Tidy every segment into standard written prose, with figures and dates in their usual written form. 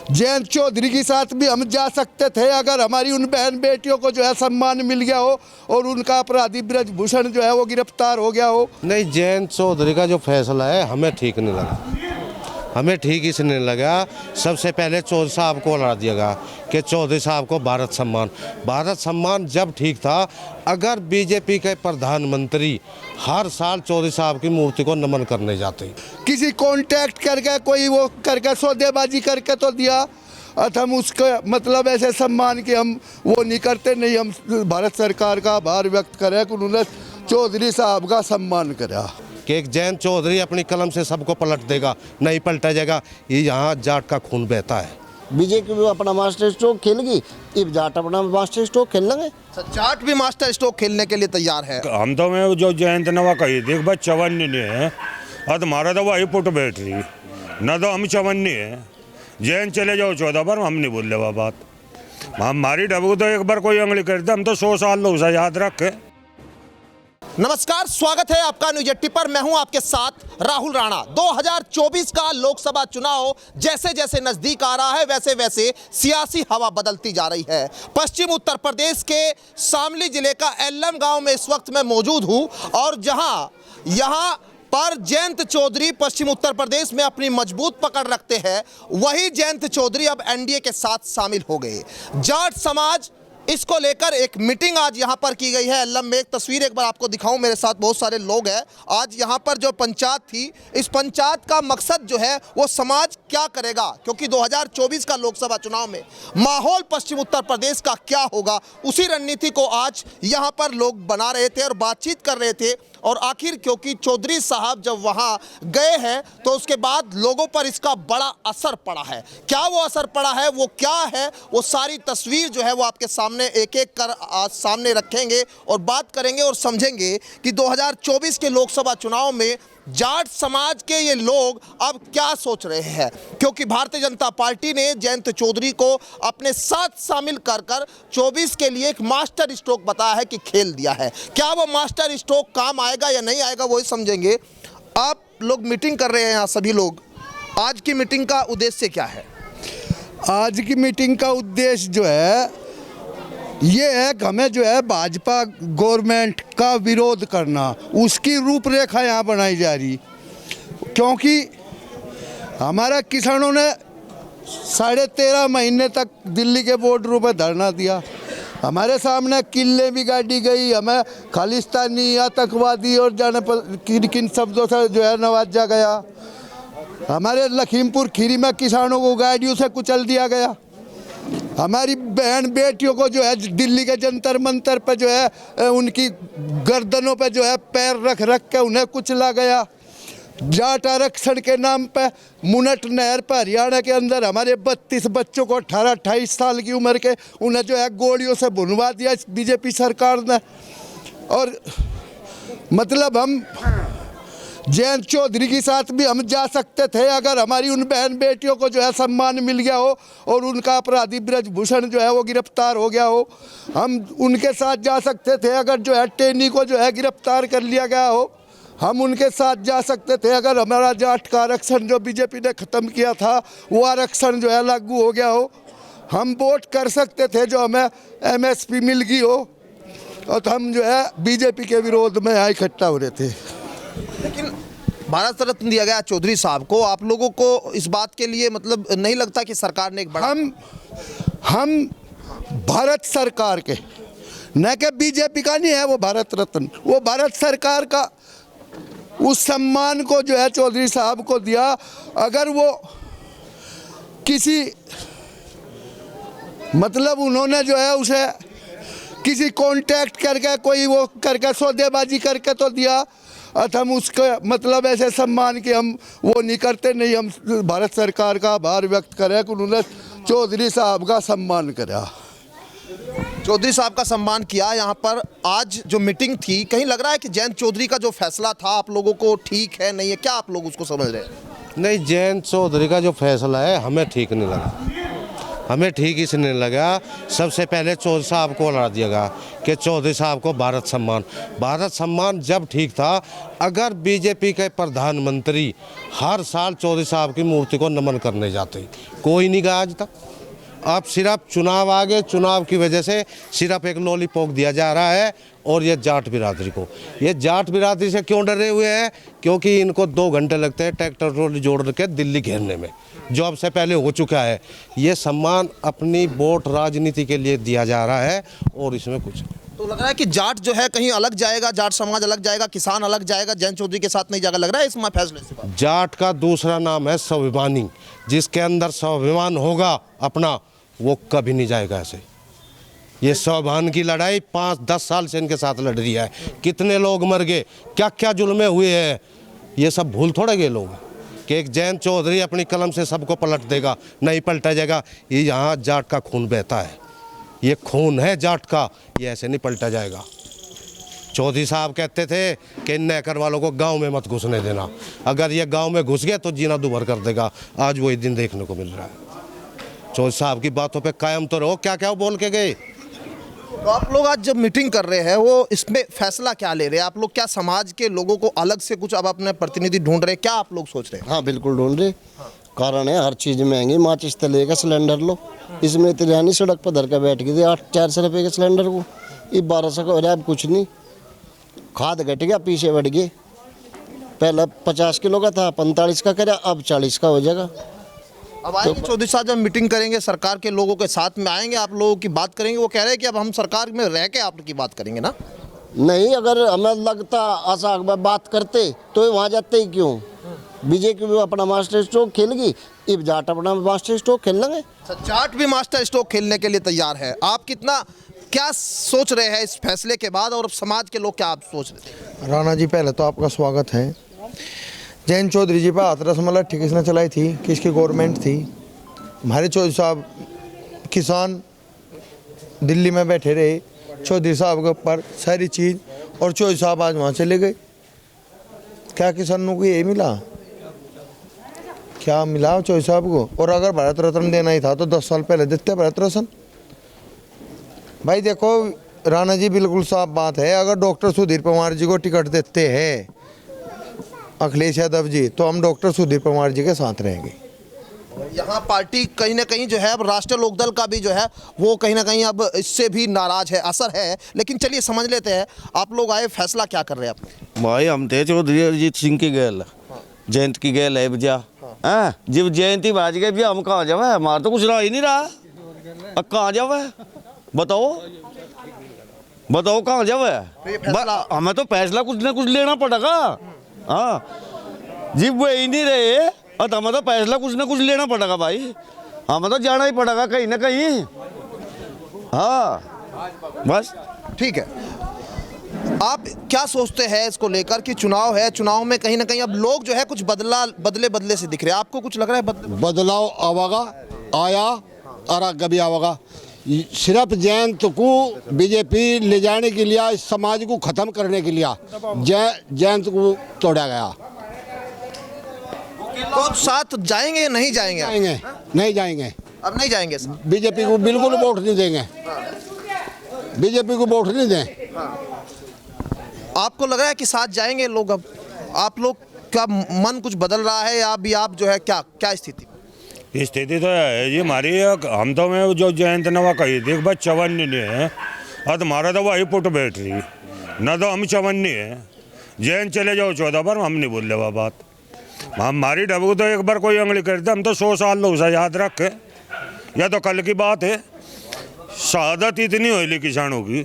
जयंत चौधरी के साथ भी हम जा सकते थे अगर हमारी उन बहन बेटियों को जो है सम्मान मिल गया हो और उनका अपराधी ब्रजभूषण जो है वो गिरफ्तार हो गया हो। नहीं, जयंत चौधरी का जो फैसला है हमें ठीक नहीं लगा। हमें ठीक इसलिए लगा, सबसे पहले चौधरी साहब को हटा दिया गया कि चौधरी साहब को भारत सम्मान जब ठीक था। अगर बीजेपी के प्रधानमंत्री हर साल चौधरी साहब की मूर्ति को नमन करने जाते, किसी कॉन्टैक्ट करके कोई वो करके सौदेबाजी करके तो दिया, हम उसका मतलब ऐसे सम्मान कि हम वो नहीं करते। नहीं, हम भारत सरकार का आभार व्यक्त करें कि उन्होंने चौधरी साहब का सम्मान करा कि एक जयंत चौधरी अपनी कलम से सबको पलट देगा, नहीं पलटा जाएगा। ये यहाँ जाट का खून बहता है। बीजेपी अपना मास्टर स्ट्रोक खेल गई, अब जाट अपना मास्टर स्ट्रोक खेल लेंगे। जाट भी मास्टर स्ट्रोक खेलने के लिए तैयार है। हम तो मैं जो जयंत नवा कही देख भाई चवन्नी ने है, अब तुम्हारा तो वही पुट बैठ रही न, तो हम चवन्नी है। जयंत चले जाओ 14 बार, हम नहीं बोल रहे बात। हमारी डबू तो एक बार कोई अंगली करते, हम तो 100 साल लोग याद रखे। नमस्कार, स्वागत है आपका न्यूज 80 पर। मैं हूं आपके साथ राहुल राणा। 2024 का लोकसभा चुनाव जैसे जैसे नजदीक आ रहा है वैसे वैसे सियासी हवा बदलती जा रही है। पश्चिम उत्तर प्रदेश के शामली जिले का एल्लम गांव में इस वक्त मैं मौजूद हूं और यहां पर जयंत चौधरी पश्चिम उत्तर प्रदेश में अपनी मजबूत पकड़ रखते हैं। वही जयंत चौधरी अब एनडीए के साथ शामिल हो गए। जाट समाज इसको लेकर एक मीटिंग आज यहाँ पर की गई है एल्लम में। एक तस्वीर एक बार आपको दिखाऊं, मेरे साथ बहुत सारे लोग हैं। आज यहाँ पर जो पंचायत थी, इस पंचायत का मकसद जो है वो समाज क्या करेगा, क्योंकि 2024 का लोकसभा चुनाव में माहौल पश्चिम उत्तर प्रदेश का क्या होगा, उसी रणनीति को आज यहाँ पर लोग बना रहे थे और बातचीत कर रहे थे। और आखिर क्योंकि चौधरी साहब जब वहाँ गए हैं तो उसके बाद लोगों पर इसका बड़ा असर पड़ा है। क्या वो असर पड़ा है, वो क्या है, वो सारी तस्वीर जो है वो आपके सामने एक एक कर आज सामने रखेंगे और बात करेंगे और समझेंगे कि 2024 के लोकसभा चुनाव में जाट समाज के ये लोग अब क्या सोच रहे हैं। क्योंकि भारतीय जनता पार्टी ने जयंत चौधरी को अपने साथ शामिल कर 24 के लिए एक मास्टर स्ट्रोक बताया है कि खेल दिया है। क्या वो मास्टर स्ट्रोक काम आएगा या नहीं आएगा, वही समझेंगे। आप लोग मीटिंग कर रहे हैं यहाँ सभी लोग, आज की मीटिंग का उद्देश्य क्या है? आज की मीटिंग का उद्देश्य जो है ये है कि हमें जो है भाजपा गवर्नमेंट का विरोध करना, उसकी रूपरेखा यहाँ बनाई जा रही। क्योंकि हमारा किसानों ने 13.5 महीने तक दिल्ली के बॉर्डरों पर धरना दिया। हमारे सामने किले भी गाड़ी गई, हमें खालिस्तानी, आतंकवादी और जाने पर किन शब्दों से जो है नवाजा गया। हमारे लखीमपुर खीरी में किसानों को गाड़ियों से कुचल दिया गया। हमारी बहन बेटियों को जो है दिल्ली के जंतर मंतर पर जो है उनकी गर्दनों पर जो है पैर रख के उन्हें कुचला गया। जाट आरक्षण के नाम पे मुनट नहर पर हरियाणा के अंदर हमारे 32 बच्चों को 18-28 साल की उम्र के उन्हें जो है गोलियों से भुनवा दिया इस बीजेपी सरकार ने। और मतलब हम जयंत चौधरी के साथ भी हम जा सकते थे अगर हमारी उन बहन बेटियों को जो है सम्मान मिल गया हो और उनका अपराधी ब्रजभूषण जो है वो गिरफ्तार हो गया हो। हम उनके साथ जा सकते थे अगर जो है टेनी को जो है गिरफ्तार कर लिया गया हो। हम उनके साथ जा सकते थे अगर हमारा जाट का आरक्षण जो बीजेपी ने ख़त्म किया था वो आरक्षण जो है लागू हो गया हो। हम वोट कर सकते थे जो हमें MSP मिल गई हो, और हम जो है बीजेपी के विरोध में यहाँ इकट्ठा हो रहे थे। लेकिन भारत रत्न दिया गया चौधरी साहब को, आप लोगों को इस बात के लिए मतलब नहीं लगता कि सरकार ने एक बड़ा हम भारत सरकार के, न कि बीजेपी का नहीं है वो भारत रत्न, वो भारत सरकार का उस सम्मान को जो है चौधरी साहब को दिया। अगर वो किसी मतलब उन्होंने जो है उसे किसी कॉन्टैक्ट करके कोई वो करके सौदेबाजी करके तो दिया, हम उसका मतलब ऐसे सम्मान कि हम वो नहीं करते। नहीं, हम भारत सरकार का आभार व्यक्त करें कि उन्होंने चौधरी साहब का सम्मान करा। चौधरी साहब का सम्मान किया। यहाँ पर आज जो मीटिंग थी, कहीं लग रहा है कि जयंत चौधरी का जो फैसला था आप लोगों को ठीक है नहीं है, क्या आप लोग उसको समझ रहे हैं? नहीं, जयंत चौधरी का जो फैसला है हमें ठीक नहीं लगा। हमें ठीक इसलिए लगा, सबसे पहले चौधरी साहब को लड़ा दिएगा कि चौधरी साहब को भारत सम्मान जब ठीक था। अगर बीजेपी के प्रधानमंत्री हर साल चौधरी साहब की मूर्ति को नमन करने जाते, कोई नहीं गया आज तक। अब सिर्फ चुनाव आ गए, चुनाव की वजह से सिर्फ एक लॉलीपॉप दिया जा रहा है। और ये जाट बिरादरी को, ये जाट बिरादरी से क्यों डरे हुए हैं? क्योंकि इनको 2 घंटे लगते हैं ट्रैक्टर ट्रॉली जोड़ के दिल्ली घेरने में, जो अब से पहले हो चुका है। ये सम्मान अपनी वोट राजनीति के लिए दिया जा रहा है और इसमें कुछ नहीं। तो लग रहा है कि जाट जो है कहीं अलग जाएगा, जाट समाज अलग जाएगा, किसान अलग जाएगा, जयंत चौधरी के साथ नहीं जाएगा, लग रहा है इस फैसले से। जाट का दूसरा नाम है स्वाभिमानी, जिसके अंदर स्वाभिमान होगा अपना, वो कभी नहीं जाएगा ऐसे। ये स्वाभिमान की लड़ाई 5-10 साल से इनके साथ लड़ रही है। कितने लोग मर गए, क्या क्या जुल्में हुए हैं, ये सब भूल थोड़े गए लोग कि एक जयंत चौधरी अपनी कलम से सबको पलट देगा। नहीं पलटा जाएगा। ये यहाँ जाट का खून बहता है, ये खून है जाट का, ये ऐसे नहीं पलटा जाएगा। चौधरी साहब कहते थे कि इन नहकर वालों को गांव में मत घुसने देना, अगर ये गांव में घुस गए तो जीना दुभर कर देगा। आज वही दिन देखने को मिल रहा है। चौधरी साहब की बातों पे कायम तो रहो, क्या क्या बोल के गए। तो आप लोग आज जब मीटिंग कर रहे हैं, वो इसमें फैसला क्या ले रहे हैं आप लोग? क्या समाज के लोगों को अलग से कुछ अब अपने प्रतिनिधि ढूंढ रहे हैं, क्या आप लोग सोच रहे हैं? हाँ बिल्कुल ढूंढ रहे। कारण है हर चीज़ महंगी, माचिस तले का सिलेंडर लो, इसमें तिरहानी सड़क पर धर के बैठ गई थी 800 रुपये के सिलेंडर को, ये 1200 का हो रहा है। अब कुछ नहीं, खाद घट गया, पीछे बढ़ गए। पहले 50 किलो का था, 45 का करे, अब 40 का हो जाएगा। अब आएंगे चौधरी साहब जब मीटिंग करेंगे, सरकार के लोगों के साथ में आएंगे, आप लोगों की बात करेंगे, वो कह रहे हैं कि अब हम सरकार में रह के आपकी बात करेंगे ना? नहीं, अगर हमें लगता आशा बात करते तो वहाँ जाते ही क्यों? बीजेपी भी अपना मास्टर स्ट्रोक खेल गई, अब जाट अपना मास्टर स्ट्रोक खेल लेंगे। जाट भी मास्टर स्ट्रोक खेलने के लिए तैयार है। आप कितना क्या सोच रहे हैं इस फैसले के बाद, और समाज के लोग क्या आप सोच रहे हैं? राणा जी, पहले तो आपका स्वागत है। जयंत चौधरी जी पर हाथ रसमलाई ठीक किसने चलाई थी? किसकी गवर्नमेंट थी? हमारे चौधरी साहब किसान दिल्ली में बैठे रहे, चौधरी साहब के ऊपर सारी चीज़, और चौधरी साहब आज वहाँ चले गए। क्या किसानों को ये मिला? क्या मिला चौधरी साहब को? और अगर भारत रत्न देना ही था तो 10 साल पहले देते भारत रत्न। भाई देखो राणा जी, बिल्कुल साफ बात है। अगर डॉक्टर सुधीर पवार जी को टिकट देते हैं अखिलेश यादव जी, तो हम डॉक्टर सुधीर पवार जी के साथ रहेंगे। यहाँ पार्टी कहीं ना कहीं जो है, अब राष्ट्रीय लोकदल का भी जो है वो कहीं ना कहीं अब इससे भी नाराज है, असर है। लेकिन चलिए समझ लेते हैं, आप लोग आए, फैसला क्या कर रहे हैं आप? भाई हम थे चौधरी अरिजीत सिंह की गेल, जयंत की गेल है बजा। हाँ, जब जयंती बाज गए भी हम कहाँ जावे? हमारा तो कुछ रहा ही नहीं रहा। अब कहाँ जावे बताओ, बताओ कहाँ जावे? हमें तो फैसला कुछ ना कुछ लेना पड़ेगा। हाँ, जब वो ही नहीं रहे और हमें तो फैसला कुछ ना कुछ लेना पड़ेगा भाई, हमें तो जाना ही पड़ेगा कहीं ना कहीं। हाँ बस ठीक है। आप क्या सोचते हैं इसको लेकर कि चुनाव है, चुनाव में कहीं ना कहीं अब लोग जो है कुछ बदले से दिख रहे हैं, आपको कुछ लग रहा है बदलाव आवागा आया और आगे भी आवागा? सिर्फ जयंत को बीजेपी ले जाने के लिए, इस समाज को खत्म करने के लिए जयंत को तोड़ा गया। तो साथ जाएंगे या नहीं जाएंगे? जाएंगे, नहीं जाएंगे। अब नहीं जाएंगे सर? बीजेपी को बिल्कुल वोट नहीं देंगे, बीजेपी को वोट नहीं दें। आपको लग रहा है कि साथ जाएंगे लोग? अब आप लोग का मन कुछ बदल रहा है या अभी आप जो है क्या स्थिति? स्थिति तो है जी हमारी, हम तो में जो जयंत नवा कही देख भाई चवन्नी नहीं है, अब हमारा तो वही पुट बैठ रही न, तो हम चवन्नी है। जयंत चले जाओ 14 बार, हम नहीं बोल रहे बात। हमारी डबू तो एक बार कोई उंगली कर दे, हम तो 100 साल लोग याद रखे। या तो कल की बात है, शहादत इतनी हुई किसानों की,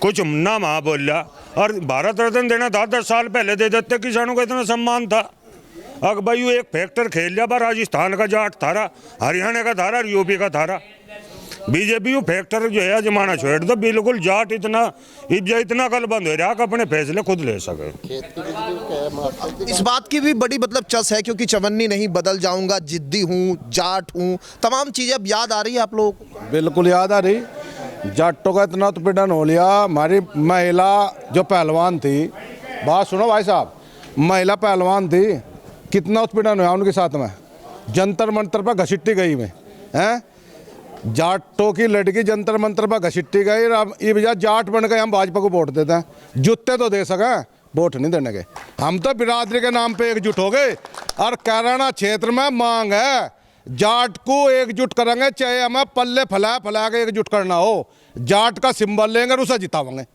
कुछ ना माँ बोल रहा। और भारत रत्न देना था 10 साल पहले दे देते, किसानों का इतना सम्मान था। अब भाई वो एक फैक्टर खेल लिया, पर राजस्थान का जाट थारा, हरियाणा का थारा, यूपी का थारा। बीजेपी वो फैक्टर जो है जमाना छोड़ दो, बिल्कुल जाट इतना कल बंद हो रहा है कि अपने फैसले खुद ले सके। इस बात की भी बड़ी मतलब चस है, क्योंकि चवन्नी नहीं बदल जाऊंगा, जिद्दी हूँ, जाट हूँ, तमाम चीजें अब याद आ रही है आप लोगों को? बिल्कुल याद आ रही। जाटों का इतना उत्पीड़न हो लिया। हमारी महिला जो पहलवान थी, बात सुनो भाई साहब, महिला पहलवान थी, कितना उत्पीड़न हुआ उनके साथ में, जंतर मंतर पर घसीटी गई में हैं। जाटों की लड़की जंतर मंतर पर घसीटी गई, अब ये भैया जाट बन गए, हम भाजपा को वोट देते हैं। जूते तो दे सके, वोट नहीं देने के। हम तो बिरादरी के नाम पे एकजुट हो गए और कैराना क्षेत्र में मांग है जाट को एकजुट करेंगे, चाहे हमें पल्ले फैला फैला के एकजुट करना हो। जाट का सिंबल लेंगे, उसे जितावेंगे।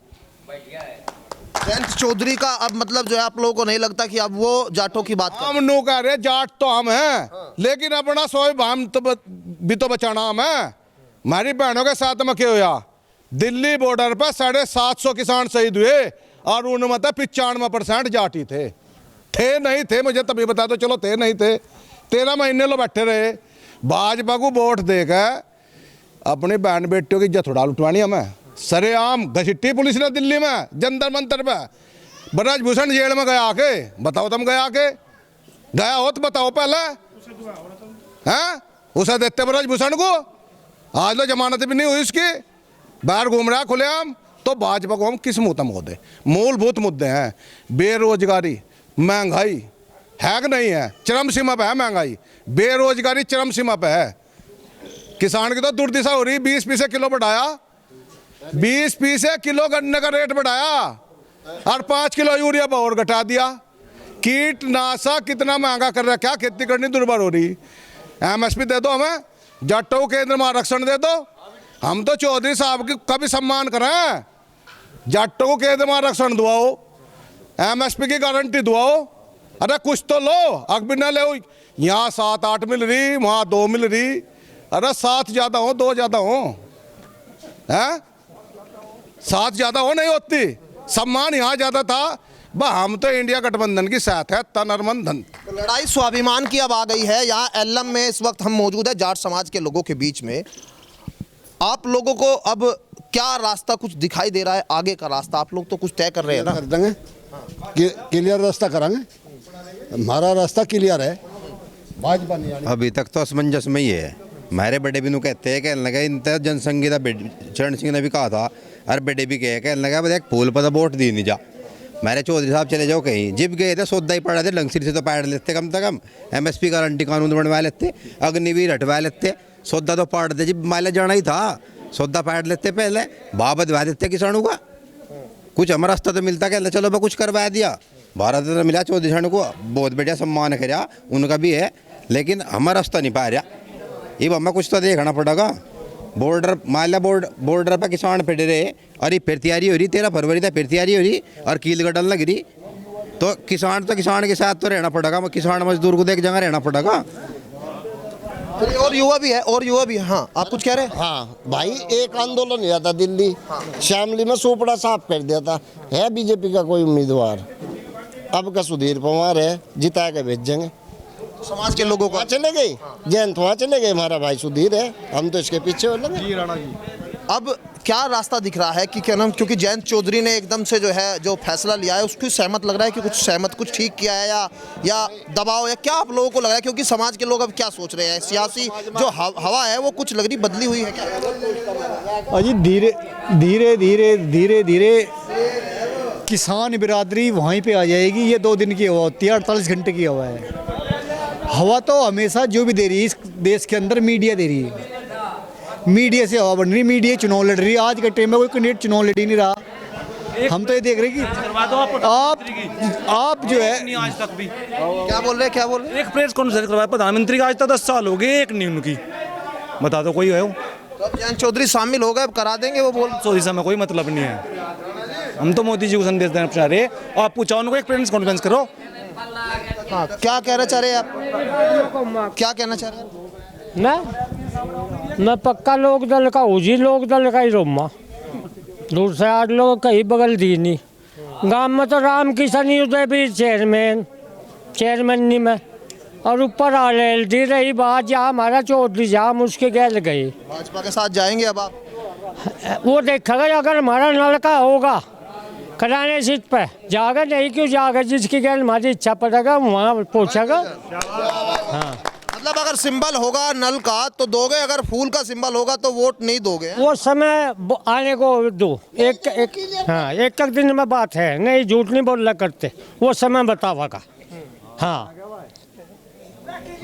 जयंत चौधरी का अब मतलब जो है आप लोगों को नहीं लगता कि अब वो जाटों की बात हम नो कह रहे जाट तो हम हैं, लेकिन अपना स्वाभिमान तो भी तो बचाना हम है। हमारी बहनों के साथ में क्या हुआ, दिल्ली बॉर्डर पर 750 किसान शहीद हुए और उनमें 95% जाटी थे नहीं थे, मुझे तभी बता दो, चलो थे नहीं थे, 13 महीने लोग बैठे रहे। भाजपा को वोट देकर अपनी बहन बेटियों की इज्जत उड़ा लुटवानी हमें। सरेआम घसीटी पुलिस ने दिल्ली में जंतर मंतर पे। ब्रजभूषण जेल में गया आके, बताओ तुम गया आके, गया हो तो बताओ पहले, हैं उसे देते ब्रजभूषण को। आज तो जमानत भी नहीं हुई उसकी, बाहर घूम रहा है खुलेआम। तो भाजपा को हम किस मुंह तक दे? मूलभूत मुद्दे हैं, बेरोजगारी, महंगाई है कि नहीं है, चरम सीमा पे है महंगाई, बेरोजगारी चरम सीमा पे है। किसान की तो दुर्दशा हो रही, 20 पैसे किलो बढ़ाया, 20 पैसे किलो गन्ने का रेट बढ़ाया और 5 किलो यूरिया और घटा दिया। कीटनाशक कितना महंगा कर रखा, खेती करनी दुर्भर हो रही। MSP दे दो हमें, जाटों को केंद्र में आरक्षण दे दो। हम तो चौधरी साहब का भी सम्मान करें, जाटों को केंद्र में आरक्षण दुआओ, MSP की गारंटी दुआओ। अरे कुछ तो लो, अकबर ना ले, यहाँ 7-8 मिल रही, वहाँ 2 मिल रही। अरे 7 ज़्यादा हो 2 ज़्यादा हो, हैं 7 ज़्यादा हो नहीं होती। सम्मान यहाँ ज़्यादा था। हम तो इंडिया गठबंधन की साथ है, तन और मन धन। तो लड़ाई स्वाभिमान की अब आ गई है। यहाँ एल्लम में इस वक्त हम मौजूद है जाट समाज के लोगों के बीच में। आप लोगों को अब क्या रास्ता कुछ दिखाई दे रहा है, आगे का रास्ता आप लोग तो कुछ तय कर रहे हैं ना? कर देंगे, क्लियर रास्ता करांगे, हमारा रास्ता क्लियर है। भाजपा नहीं आनी। अभी तक तो असमंजस में ही है। हमारे बड़े बिनू कहते हैं, कहने लगा इन जनसंघ चरण सिंह ने भी कहा था, अरे बड़े भी कहने लगा देख फूल पर वोट दी नहीं जा। मेरे चौधरी साहब चले जाओ कहीं, जिब गए थे सौदा ही पड़ा थे, लंगसिर से तो पाड़ लेते कम से कम, MSP गारंटी कानून बनवा लेते, अग्निवीर हटवा लेते, सौदा तो पाड़ दे, जब माले जाना ही था सौदा पाड़ लेते, पहले भाव बदवा देते किसानों का। कुछ हमारा रास्ता तो मिलता, कहते चलो मैं कुछ करवा दिया। भारत तो मिला चौधरी साहब को, बहुत बढ़िया सम्मान करा उनका भी है, लेकिन हमारा रास्ता नहीं पा रहा। अब हमें कुछ तो देखना पड़ेगा। बॉर्डर माल्या बॉर्डर पर किसान फिर रहे, और ये फिर तैयारी हो रही, 13 फरवरी तक फिर तैयारी हो रही और कील गडल लग रही। तो किसान के साथ तो रहना पड़ेगा, किसान मजदूर को देख जगह रहना पड़ेगा। और युवा भी है, और युवा भी है। हाँ आप कुछ कह रहे हैं? हाँ भाई, एक आंदोलन हुआ था दिल्ली, शामली में सोपड़ा साफ कर दिया था। है बीजेपी का कोई उम्मीदवार? अब का सुधीर पवार है, जिता के भेजेंगे। समाज के लोगों को चले गए, जयंत वहाँ चले गए, हमारा भाई सुधीर है, हम तो इसके पीछे हो लगे। अब क्या रास्ता दिख रहा है कि क्या नाम, क्योंकि जयंत चौधरी ने एकदम से जो है जो फैसला लिया है उसको सहमत लग रहा है कि कुछ ठीक किया है या दबाव, या क्या आप लोगों को लग रहा है? क्योंकि समाज के लोग अब क्या सोच रहे हैं, सियासी जो हवा है वो कुछ लग रही बदली हुई है क्या? अजी धीरे धीरे किसान बिरादरी वहीं पे आ जाएगी। ये 2 दिन की हवा होती है, 48 घंटे की हवा है। हवा तो हमेशा जो भी दे रही है इस देश के अंदर मीडिया दे रही है, मीडिया से हवा बन रही, मीडिया चुनाव लड़ रही है। आज के टाइम में कोई कैंडिडेट चुनाव लड़ ही नहीं रहा। हम तो ये देख रहे हैं कि आप जो है आज तक भी क्या बोल रहे हैं? एक प्रेस कॉन्फ्रेंस करवाया प्रधानमंत्री का, आज तक 10 साल हो गए, एक नहीं उनकी। बता दो कोई है वो? तो अब जयंत चौधरी शामिल हो गए, अब करा देंगे वो बोल। चौधरी साहब में कोई मतलब नहीं है। हम तो मोदी जी को संदेश देना चाह रहे हैं। आप पूछा उनको, एक प्रेस कॉन्फ्रेंस करो। हाँ क्या कहना चाह रहे हैं आप? क्या कहना चाह रहे हैं? मैं पक्का लोक दल का हूँ जी, लोक दल का ही रोमा। दूर से 8 लोग कहीं बगल दी नहीं। गांव में तो राम किशन उदय भी चेयरमैन नहीं में, और ऊपर RLD रही बात, जहाँ हमारा चौधरी जहाँ उसके गैल गए। भाजपा के साथ जाएंगे अब आप? वो देखा अगर हमारा लड़का होगा कराने सीट पे जाएगा, नहीं क्यों जाएगा, जिसकी गैल हमारी इच्छा पड़ेगा वहाँ पहुँचेगा। हाँ मतलब अगर सिंबल होगा नल का तो दोगे, अगर फूल का सिंबल होगा तो वोट नहीं दोगे? वो समय आने को दो, एक दिन में बात है, नहीं झूठ नहीं बोलना करते, वो समय बतावागा। हाँ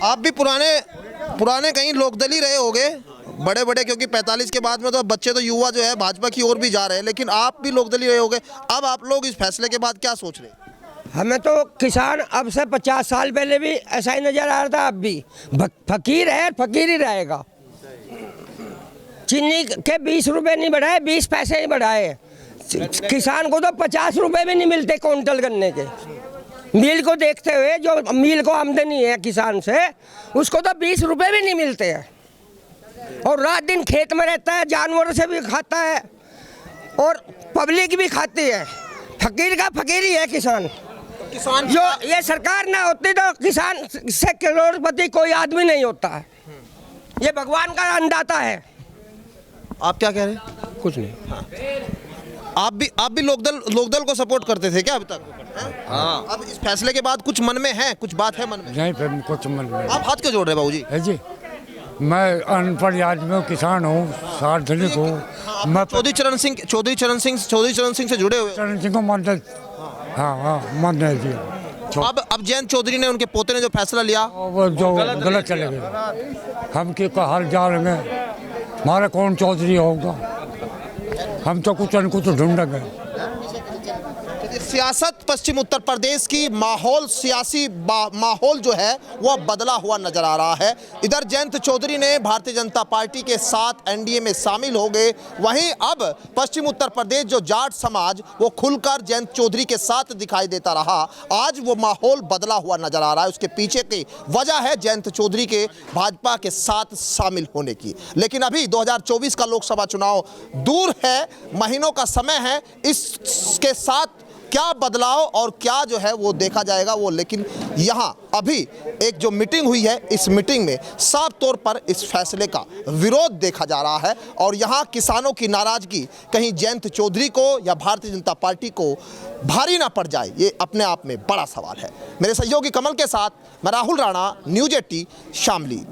आप भी पुराने कहीं लोकदल ही रहे होगे, बड़े बड़े, क्योंकि 45 के बाद में तो बच्चे तो युवा जो है भाजपा की ओर भी जा रहे हैं, लेकिन आप भी लोकदलीय रहे होगे, अब आप लोग इस फैसले के बाद क्या सोच रहे हैं? हमें तो किसान अब से 50 साल पहले भी ऐसा ही नजर आ रहा था, अब भी फकीर है, फकीर ही रहेगा। चीनी के 20 रुपए नहीं बढ़ाए, 20 पैसे ही बढ़ाए। किसान को तो 50 रुपए भी नहीं मिलते क्विंटल गन्ने के। मिल को देखते हुए, जो मिल को आमदनी है किसान से, उसको तो 20 रुपए भी नहीं मिलते हैं। और रात दिन खेत में रहता है, जानवरों से भी खाता है और पब्लिक भी खाती है। फकीर का फकीर ही है किसान। जो ये सरकार ना होती तो किसान से करोड़पति कोई आदमी नहीं होता है। ये भगवान का अंदाता है। आप क्या कह रहे हैं? कुछ नहीं। आप भी लोकदल को सपोर्ट करते थे क्या अभी तक? हाँ। अब इस फैसले के बाद कुछ मन में है, कुछ बात है मन में? नहीं, फिर कुछ मन में। आप हाथ क्यों जोड़ रहे बाबूजी? है जी, मैं अनपढ़ आदमी हूँ, किसान हूँ, सार्वजनिक हूँ। मैं चौधरी चरण सिंह से जुड़े हुए। चरण सिंह को मानते, हाँ मानते जी। अब जयंत चौधरी ने, उनके पोते ने जो फैसला लिया, वो जो गलत चले गए। हम के हाल जा रहे हैं, हमारा कौन चौधरी होगा? हम तो कुछ न कुछ ढूंढेंगे। सियासत पश्चिम उत्तर प्रदेश की सियासी माहौल जो है वह बदला हुआ नजर आ रहा है। इधर जयंत चौधरी ने भारतीय जनता पार्टी के साथ एनडीए में शामिल हो गए, वहीं अब पश्चिम उत्तर प्रदेश जो जाट समाज वो खुलकर जयंत चौधरी के साथ दिखाई देता रहा। आज वो माहौल बदला हुआ नजर आ रहा है। उसके पीछे की वजह है जयंत चौधरी के भाजपा के साथ शामिल होने की। लेकिन अभी 2024 का लोकसभा चुनाव दूर है, महीनों का समय है। इसके साथ क्या बदलाव और क्या जो है वो देखा जाएगा वो। लेकिन यहाँ अभी एक जो मीटिंग हुई है, इस मीटिंग में साफ तौर पर इस फैसले का विरोध देखा जा रहा है और यहाँ किसानों की नाराजगी कहीं जयंत चौधरी को या भारतीय जनता पार्टी को भारी ना पड़ जाए, ये अपने आप में बड़ा सवाल है। मेरे सहयोगी कमल के साथ मैं राहुल राणा, न्यूज़ 18 शामली।